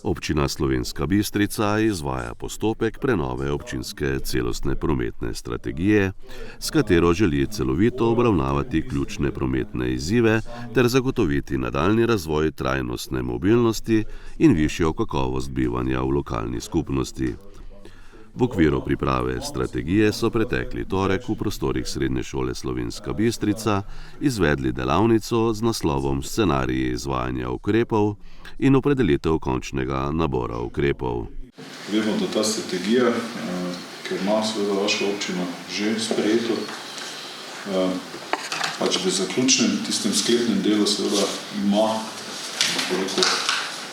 Občina Slovenska Bistrica izvaja postopek prenove občinske celostne prometne strategije, s katero želi celovito obravnavati ključne prometne izzive ter zagotoviti nadaljnji razvoj trajnostne mobilnosti in višjo kakovost bivanja v lokalni skupnosti. V okviru priprave strategije so pretekli torek v prostorih Srednje šole Slovenska Bistrica izvedli delavnico z naslovom Scenariji izvajanja ukrepov in opredelitev končnega nabora ukrepov. Vemo, da ta strategija, ker ima seveda vaša občina že sprejeto, v zaključnem, tistem sklepnem delu seveda ima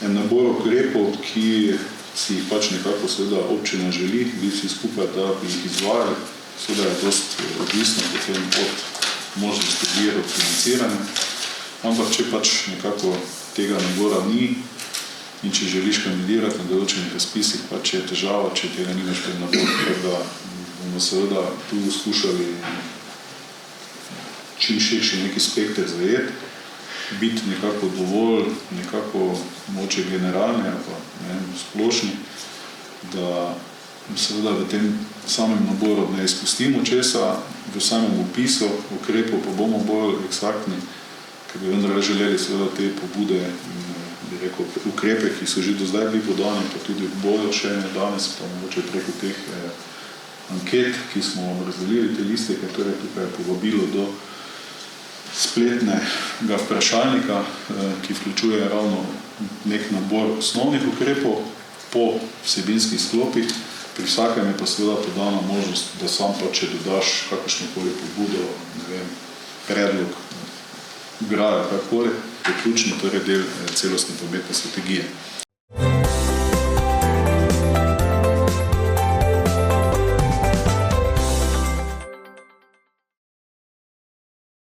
en nabor ukrepov, ki si jih nekako seveda občina želi, bi vsi skupaj, da bi jih izvajali. Seveda je dosti odvisno potem od možnosti virov financiranja, ampak če nekako tega nabora ni in če želiš kandidirati na določenih razpisih, je težava, če tega nimaš pred naborom, da bomo seveda tu skušali čim širši neki spekter zajeti, biti nekako dovolj, nekako moče generalni ali pa splošni, da seveda v tem samem naboru ne izpustimo česa, v samem opisu ukrepov pa bomo bolj eksaktni, ker bi vendar želeli seveda te pobude, ukrepe, ki so že do zdaj bili podani, pa tudi bodo še danes, pa mogoče preko teh anket, ki smo razdelili te liste, ker tukaj je povabilo do spletnega vprašalnika, ki vključuje ravno nek nabor osnovnih ukrepov po vsebinskih sklopih. Pri vsakem je pa seveda podana možnost, da sam če dodaš kakršnokoli pobudo, predlog, graja, karkoli, je ključni del celostne prometne strategije.